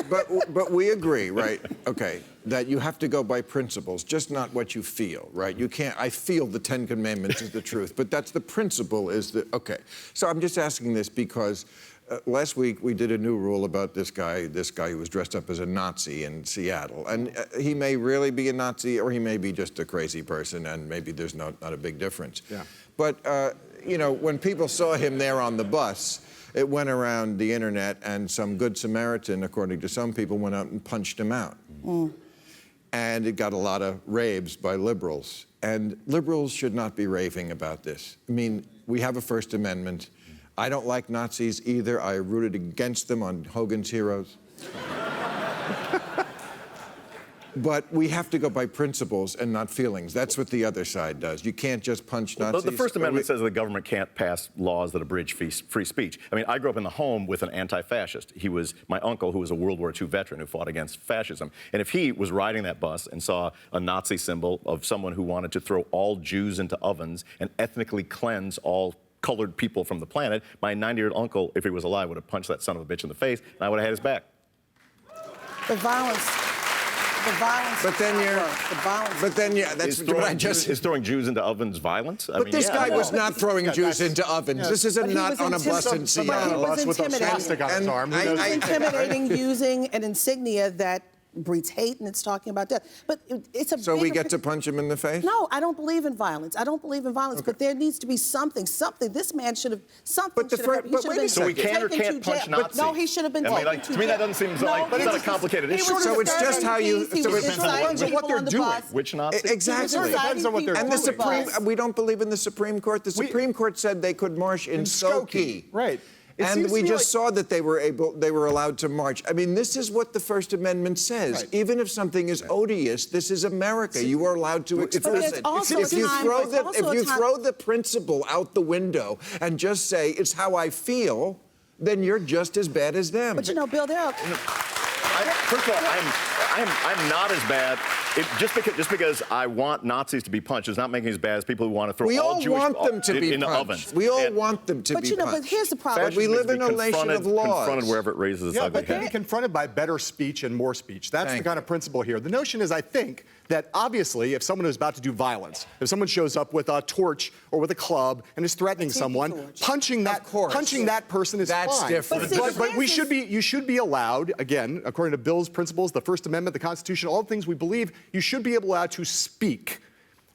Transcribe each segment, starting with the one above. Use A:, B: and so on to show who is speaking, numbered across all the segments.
A: But we agree, right? Okay, that you have to go by principles, just not what you feel, right? You can't. I feel the Ten Commandments is the truth, but that's the principle. Is the okay? So I'm just asking this because last week we did a new rule about this guy who was dressed up as a Nazi in Seattle, and he may really be a Nazi, or he may be just a crazy person, and maybe there's not a big difference. Yeah. But you know, when people saw him there on the bus, it went around the internet, and some good Samaritan, according to some people, went out and punched him out. Mm. And it got a lot of raves by liberals. And liberals should not be raving about this. I mean, we have a First Amendment. I don't like Nazis either. I rooted against them on Hogan's Heroes. But we have to go by principles and not feelings. That's what the other side does. You can't just punch Nazis.
B: The First Amendment says the government can't pass laws that abridge free speech. I mean, I grew up in the home with an anti-fascist. He was my uncle, who was a World War II veteran who fought against fascism. And if he was riding that bus and saw a Nazi symbol of someone who wanted to throw all Jews into ovens and ethnically cleanse all colored people from the planet, my 90-year-old uncle, if he was alive, would have punched that son of a bitch in the face, and I would have had his back.
C: The violence.
A: But then that's what I just...
B: Is throwing Jews into ovens violence?
A: But this guy was not throwing Jews into ovens. This is not on a bus in Seattle.
C: He was intimidating using an insignia that breeds hate, and it's talking about death. But it's a
A: So we get to punch him in the face?
C: No, I don't believe in violence. But there needs to be something. This man should have, something should have happened.
B: So we can or can't punch Nazis?
C: No, he should have been taken to jail.
B: To me, that doesn't seem like, it's not a complicated issue.
A: So it's just how you...
C: So it depends on what they're doing.
B: Which Nazi?
A: Exactly.
C: It depends on what they're doing.
A: And the Supreme... We don't believe in the Supreme Court. The Supreme Court said they could march in Skokie.
D: Right.
A: And we just saw that they were allowed to march. I mean, this is what the First Amendment says. Right. Even if something is odious, this is America. You are allowed to express it. If you throw the principle out the window and just say, it's how I feel, then you're just as bad as them.
C: But you know, Bill,
B: first of all, I'm not as bad. Just because I want Nazis to be punched does not make me as bad as people who want to throw all Jewish in the ovens.
A: We all want them to be punched.
C: But here's the problem.
A: We live in a nation of laws.
B: Confronted wherever it raises its ugly head.
D: But be confronted by better speech and more speech. That's the kind of principle here. The notion is, I think, that obviously if someone is about to do violence, if someone shows up with a torch or with a club and is threatening someone, punching that person is fine.
A: That's different.
D: But you should be allowed, again, according to Bill's principles, the First Amendment, the Constitution, all the things we believe, you should be allowed to speak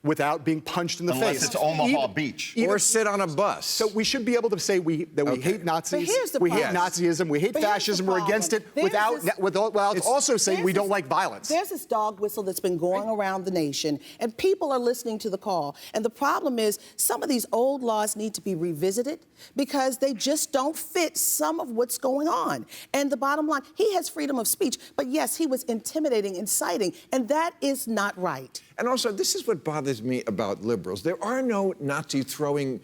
D: without being punched in the face.
B: Unless it's Omaha Beach.
A: Or sit on a bus.
D: So we should be able to say we hate Nazis, we hate Nazism, we hate fascism, we're against it, without also saying we don't like violence.
C: There's this dog whistle that's been going around the nation, and people are listening to the call. And the problem is some of these old laws need to be revisited because they just don't fit some of what's going on. And the bottom line, he has freedom of speech, but yes, he was intimidating, inciting, and that is not right.
A: And also, this is what bothers me about liberals. There are no Nazi throwing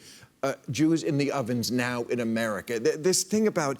A: Jews in the ovens now in America. This thing about,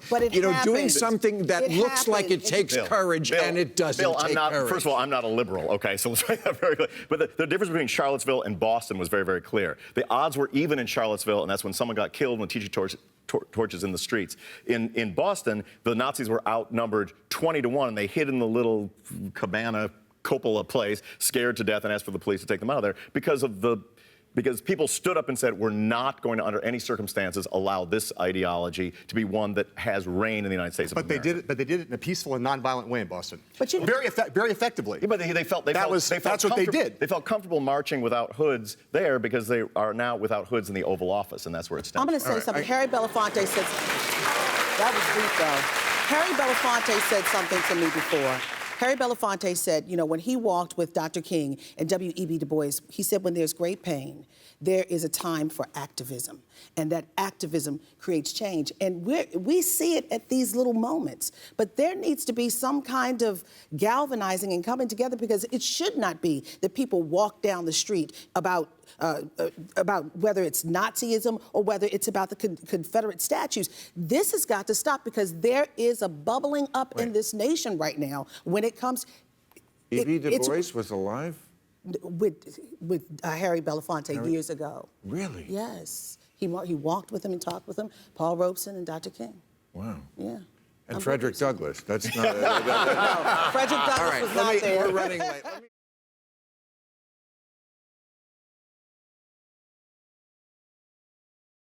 A: doing something that looks like it takes courage, and it doesn't take courage.
B: First of all, I'm not a liberal, okay? So let's make that very clear. But the difference between Charlottesville and Boston was very, very clear. The odds were even in Charlottesville, and that's when someone got killed when teacher torches in the streets. In Boston, the Nazis were outnumbered 20-1, and they hid in the little cabana cupola place, scared to death, and asked for the police to take them out of there because people stood up and said, we're not going to, under any circumstances, allow this ideology to be one that has reign in the United States of America.
D: But they did it in a peaceful and nonviolent way in Boston.
C: But
D: very effectively.
B: Yeah, but that's what they did. They felt comfortable marching without hoods there because they are now without hoods in the Oval Office, and that's where it stems.
C: I'm going to say something. Harry Belafonte said that was deep, though. Harry Belafonte said something to me before. Harry Belafonte said, when he walked with Dr. King and W.E.B. Du Bois, he said, when there's great pain, there is a time for activism, and that activism creates change. And we see it at these little moments, but there needs to be some kind of galvanizing and coming together, because it should not be that people walk down the street about whether it's Nazism or whether it's about the Confederate statues. This has got to stop, because there is a bubbling up in this nation right now when it comes...
A: E.B. Du Bois was alive?
C: With Harry Belafonte years ago.
A: Really?
C: Yes. He walked with him and talked with him, Paul Robeson and Dr. King.
A: Wow.
C: Yeah.
A: And Frederick Douglass. That's not.
C: No, Frederick Douglass
A: All right,
C: was not there.
A: we're running late.